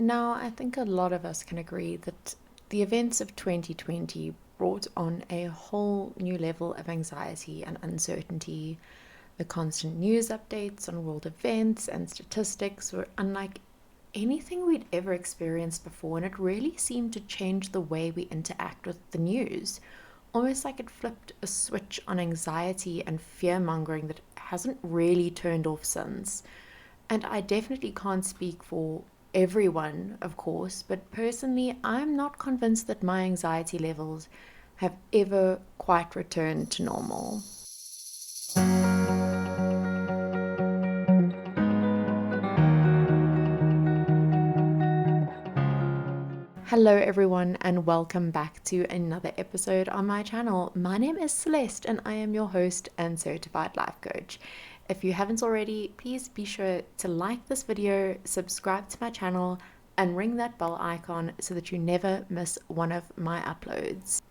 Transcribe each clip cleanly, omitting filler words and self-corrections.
Now, I think a lot of us can agree that the events of 2020 brought on a whole new level of anxiety and uncertainty. The constant news updates on world events and statistics were unlike anything we'd ever experienced before, and it really seemed to change the way we interact with the news. Almost like it flipped a switch on anxiety and fear mongering that hasn't really turned off since. And I definitely can't speak for everyone, of course, but personally, I'm not convinced that my anxiety levels have ever quite returned to normal. Hello, everyone, and welcome back to another episode on my channel. My name is Celeste, and I am your host and certified life coach. If you haven't already, please be sure to like this video, subscribe to my channel, and ring that bell icon so that you never miss one of my uploads.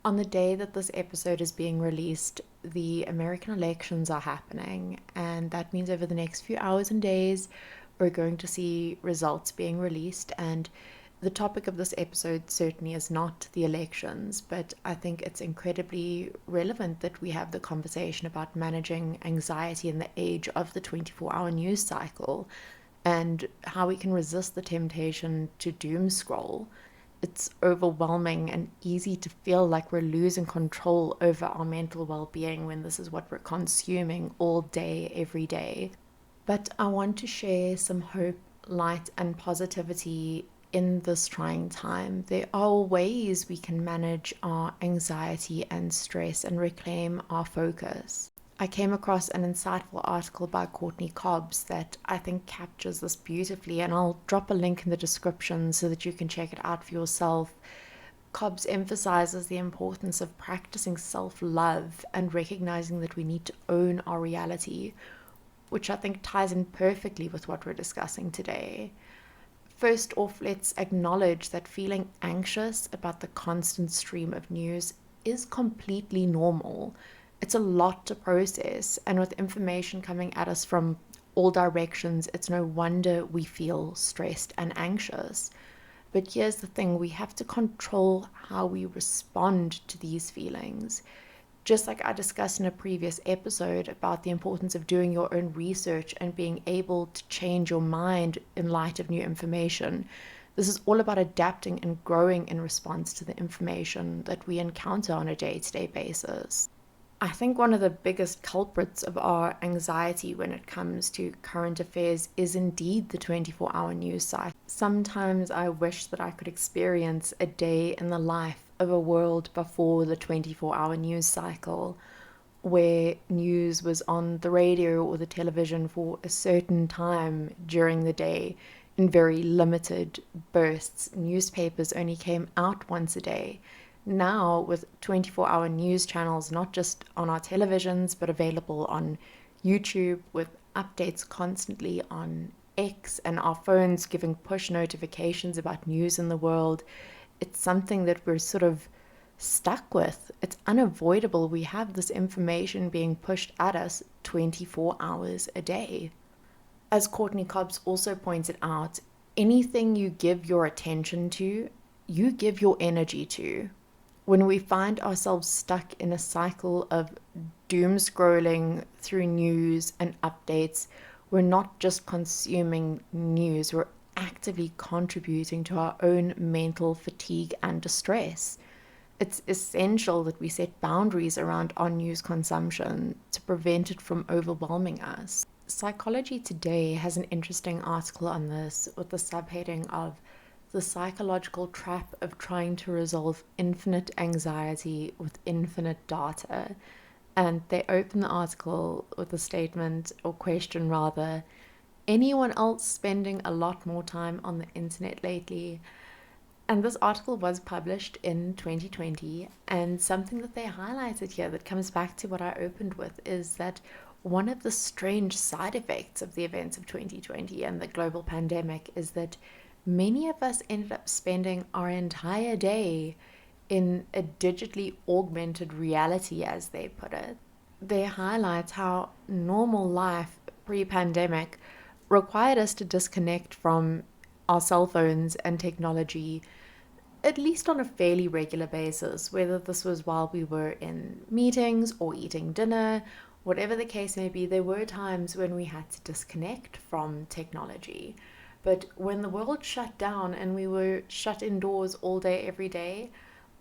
On the day that this episode is being released, the American elections are happening, and that means over the next few hours and days, we're going to see results being released. And the topic of this episode certainly is not the elections, but I think it's incredibly relevant that we have the conversation about managing anxiety in the age of the 24-hour news cycle and how we can resist the temptation to doom scroll. It's overwhelming and easy to feel like we're losing control over our mental well being when this is what we're consuming all day, every day. But I want to share some hope, light, and positivity in this trying time. There are ways we can manage our anxiety and stress and reclaim our focus. I came across an insightful article by Courtney Cobbs that I think captures this beautifully, and I'll drop a link in the description so that you can check it out for yourself. Cobbs emphasizes the importance of practicing self love and recognizing that we need to own our reality, which I think ties in perfectly with what we're discussing today. First off, let's acknowledge that feeling anxious about the constant stream of news is completely normal. It's a lot to process, and with information coming at us from all directions, it's no wonder we feel stressed and anxious. But here's the thing, we have to control how we respond to these feelings. Just like I discussed in a previous episode about the importance of doing your own research and being able to change your mind in light of new information, this is all about adapting and growing in response to the information that we encounter on a day-to-day basis. I think one of the biggest culprits of our anxiety when it comes to current affairs is indeed the 24-hour news cycle. Sometimes I wish that I could experience a day in the life of a world before the 24-hour news cycle, where news was on the radio or the television for a certain time during the day in very limited bursts. Newspapers only came out once a day. Now, with 24-hour news channels, not just on our televisions, but available on YouTube, with updates constantly on X and our phones giving push notifications about news in the world, it's something that we're sort of stuck with. It's unavoidable. We have this information being pushed at us 24 hours a day. As Courtney Cobbs also pointed out, anything you give your attention to, you give your energy to. When we find ourselves stuck in a cycle of doom scrolling through news and updates, we're not just consuming news, we're actively contributing to our own mental fatigue and distress. It's essential that we set boundaries around our news consumption to prevent it from overwhelming us. Psychology Today has an interesting article on this with the subheading of the psychological trap of trying to resolve infinite anxiety with infinite data. And they open the article with a statement, or question rather, anyone else spending a lot more time on the internet lately? And this article was published in 2020, and something that they highlighted here that comes back to what I opened with is that one of the strange side effects of the events of 2020 and the global pandemic is that many of us ended up spending our entire day in a digitally augmented reality, as they put it. They highlight how normal life pre pandemic required us to disconnect from our cell phones and technology, at least on a fairly regular basis, whether this was while we were in meetings or eating dinner, whatever the case may be, there were times when we had to disconnect from technology. But when the world shut down and we were shut indoors all day, every day,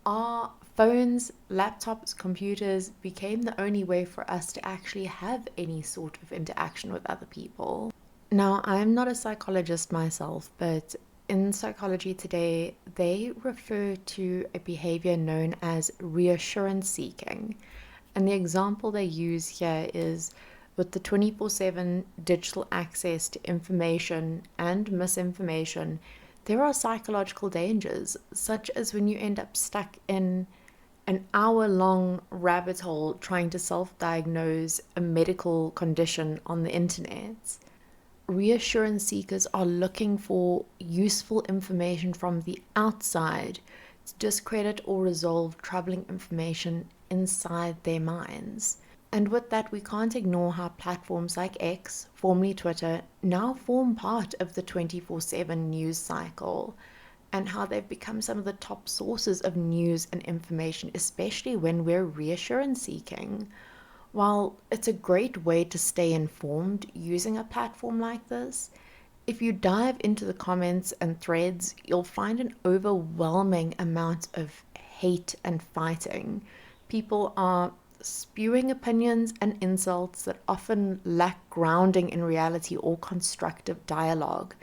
our phones, laptops, computers became the only way for us to actually have any sort of interaction with other people. Now, I'm not a psychologist myself, but in psychology today, they refer to a behavior known as reassurance seeking. And the example they use here is with the 24/7 digital access to information and misinformation, there are psychological dangers, such as when you end up stuck in an hour-long rabbit hole trying to self-diagnose a medical condition on the internet. Reassurance seekers are looking for useful information from the outside to discredit or resolve troubling information inside their minds. And with that, we can't ignore how platforms like X, formerly Twitter, now form part of the 24/7 news cycle, and how they've become some of the top sources of news and information, especially when we're reassurance seeking. While it's a great way to stay informed using a platform like this, if you dive into the comments and threads, you'll find an overwhelming amount of hate and fighting. People are spewing opinions and insults that often lack grounding in reality or constructive dialogue.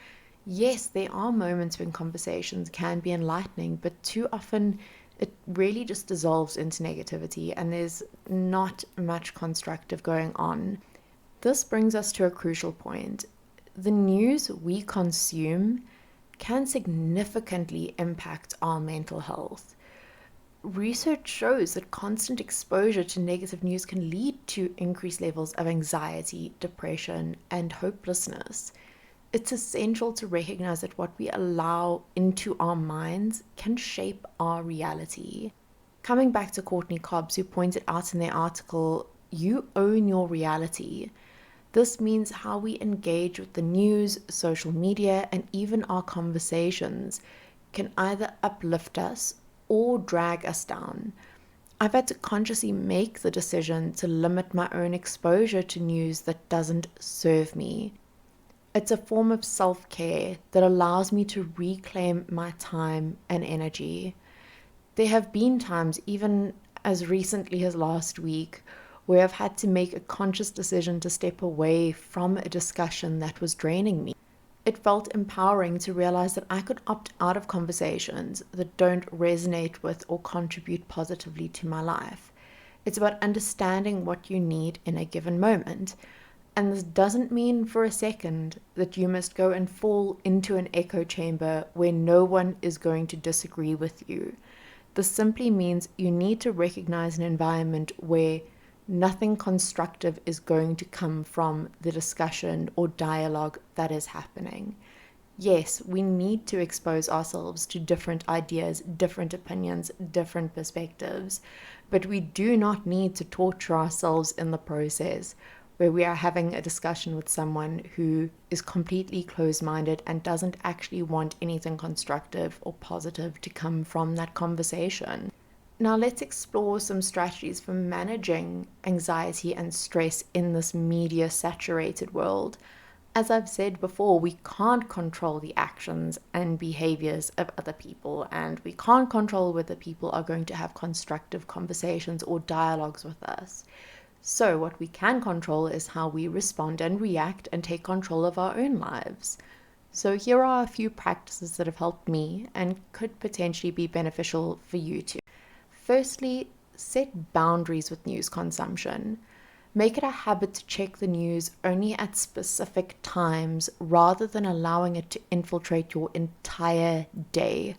Yes, there are moments when conversations can be enlightening, but too often it really just dissolves into negativity and there's not much constructive going on. This brings us to a crucial point. The news we consume can significantly impact our mental health. Research shows that constant exposure to negative news can lead to increased levels of anxiety, depression, and hopelessness. It's essential to recognize that what we allow into our minds can shape our reality. Coming back to Courtney Cobbs, who pointed out in their article, you own your reality. This means how we engage with the news, social media, and even our conversations can either uplift us or drag us down. I've had to consciously make the decision to limit my own exposure to news that doesn't serve me. It's a form of self-care that allows me to reclaim my time and energy. There have been times, even as recently as last week, where I've had to make a conscious decision to step away from a discussion that was draining me. It felt empowering to realize that I could opt out of conversations that don't resonate with or contribute positively to my life. It's about understanding what you need in a given moment. And this doesn't mean for a second that you must go and fall into an echo chamber where no one is going to disagree with you. This simply means you need to recognize an environment where nothing constructive is going to come from the discussion or dialogue that is happening. Yes, we need to expose ourselves to different ideas, different opinions, different perspectives, but we do not need to torture ourselves in the process, where we are having a discussion with someone who is completely closed-minded and doesn't actually want anything constructive or positive to come from that conversation. Now let's explore some strategies for managing anxiety and stress in this media-saturated world. As I've said before, we can't control the actions and behaviors of other people, and we can't control whether people are going to have constructive conversations or dialogues with us. So what we can control is how we respond and react and take control of our own lives. So here are a few practices that have helped me and could potentially be beneficial for you too. Firstly, set boundaries with news consumption. Make it a habit to check the news only at specific times rather than allowing it to infiltrate your entire day.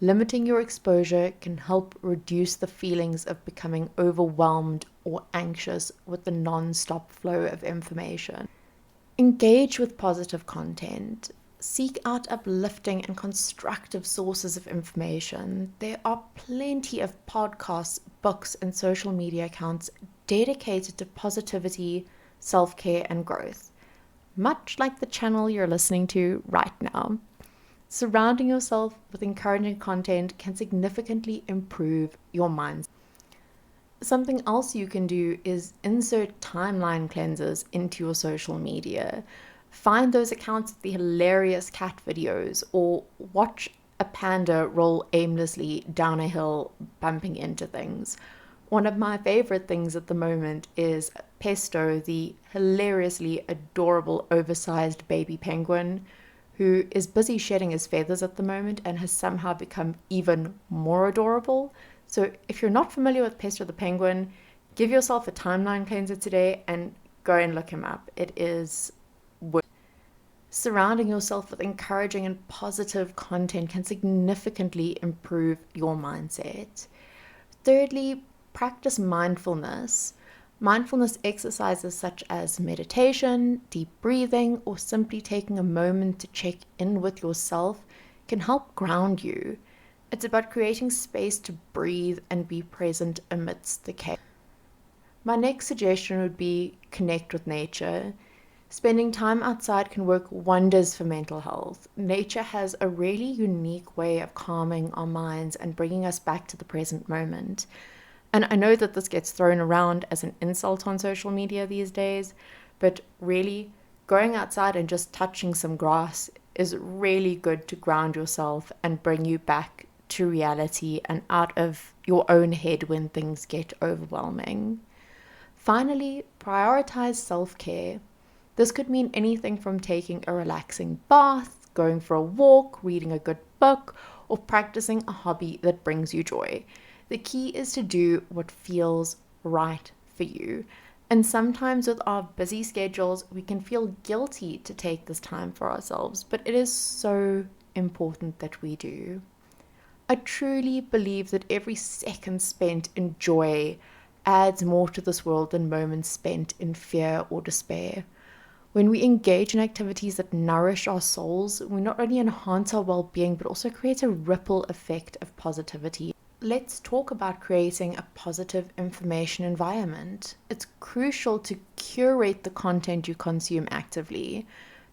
Limiting your exposure can help reduce the feelings of becoming overwhelmed or anxious with the non-stop flow of information. Engage with positive content. Seek out uplifting and constructive sources of information. There are plenty of podcasts, books, and social media accounts dedicated to positivity, self-care, and growth, much like the channel you're listening to right now. Surrounding yourself with encouraging content can significantly improve your mindset. Something else you can do is insert timeline cleansers into your social media. Find those accounts with the hilarious cat videos, or watch a panda roll aimlessly down a hill bumping into things. One of my favorite things at the moment is Pesto, the hilariously adorable oversized baby penguin who is busy shedding his feathers at the moment and has somehow become even more adorable. So if you're not familiar with Pesto the penguin, give yourself a timeline cleanser today and go and look him up. It is worth. Surrounding yourself with encouraging and positive content can significantly improve your mindset. Thirdly, practice mindfulness. Mindfulness exercises such as meditation, deep breathing, or simply taking a moment to check in with yourself can help ground you. It's about creating space to breathe and be present amidst the chaos. My next suggestion would be connect with nature. Spending time outside can work wonders for mental health. Nature has a really unique way of calming our minds and bringing us back to the present moment. And I know that this gets thrown around as an insult on social media these days, but really, going outside and just touching some grass is really good to ground yourself and bring you back to reality and out of your own head when things get overwhelming. Finally, prioritize self-care. This could mean anything from taking a relaxing bath, going for a walk, reading a good book, or practicing a hobby that brings you joy. The key is to do what feels right for you. And sometimes with our busy schedules, we can feel guilty to take this time for ourselves, but it is so important that we do. I truly believe that every second spent in joy adds more to this world than moments spent in fear or despair. When we engage in activities that nourish our souls, we not only enhance our well-being, but also create a ripple effect of positivity. Let's talk about creating a positive information environment. It's crucial to curate the content you consume actively.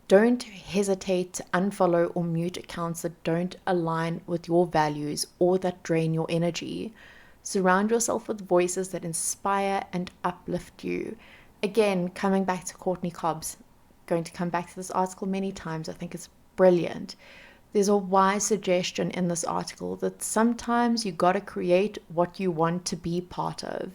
Don't hesitate to unfollow or mute accounts that don't align with your values or that drain your energy. Surround yourself with voices that inspire and uplift you. Again, coming back to Courtney Cobbs, going to come back to this article many times. I think it's brilliant. There's a wise suggestion in this article that sometimes you gotta create what you want to be part of.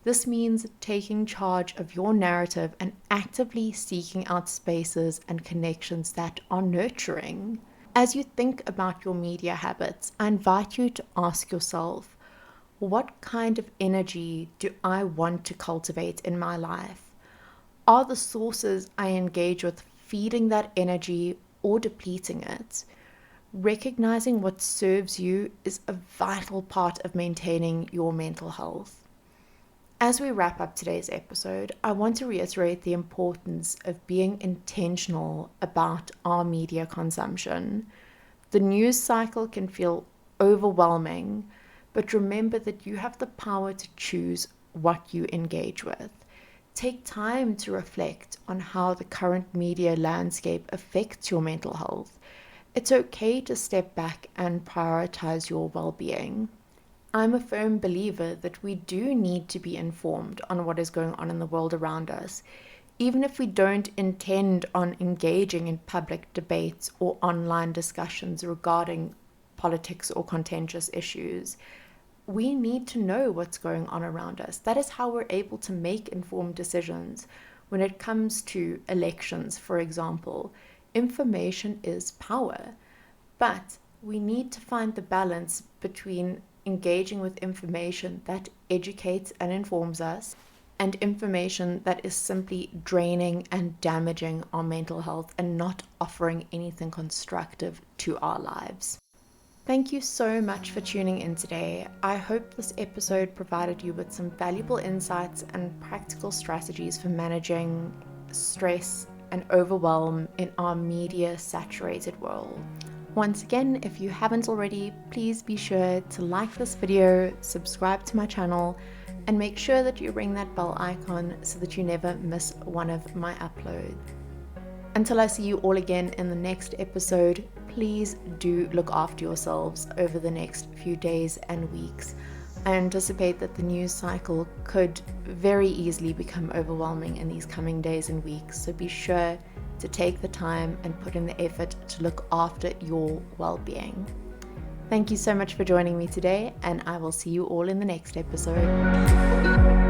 This means taking charge of your narrative and actively seeking out spaces and connections that are nurturing. As you think about your media habits, I invite you to ask yourself, what kind of energy do I want to cultivate in my life? Are the sources I engage with feeding that energy or depleting it? Recognizing what serves you is a vital part of maintaining your mental health. As we wrap up today's episode, I want to reiterate the importance of being intentional about our media consumption. The news cycle can feel overwhelming, but remember that you have the power to choose what you engage with. Take time to reflect on how the current media landscape affects your mental health. It's okay to step back and prioritize your well-being. I'm a firm believer that we do need to be informed on what is going on in the world around us, even if we don't intend on engaging in public debates or online discussions regarding politics or contentious issues. We need to know what's going on around us. That is how we're able to make informed decisions. When it comes to elections, for example, information is power, but we need to find the balance between engaging with information that educates and informs us and information that is simply draining and damaging our mental health and not offering anything constructive to our lives. Thank you so much for tuning in today. I hope this episode provided you with some valuable insights and practical strategies for managing stress and overwhelm in our media-saturated world. Once again, if you haven't already, please be sure to like this video, subscribe to my channel, and make sure that you ring that bell icon so that you never miss one of my uploads. Until I see you all again in the next episode, please do look after yourselves over the next few days and weeks. I anticipate that the news cycle could very easily become overwhelming in these coming days and weeks, so be sure to take the time and put in the effort to look after your well-being. Thank you so much for joining me today, and I will see you all in the next episode.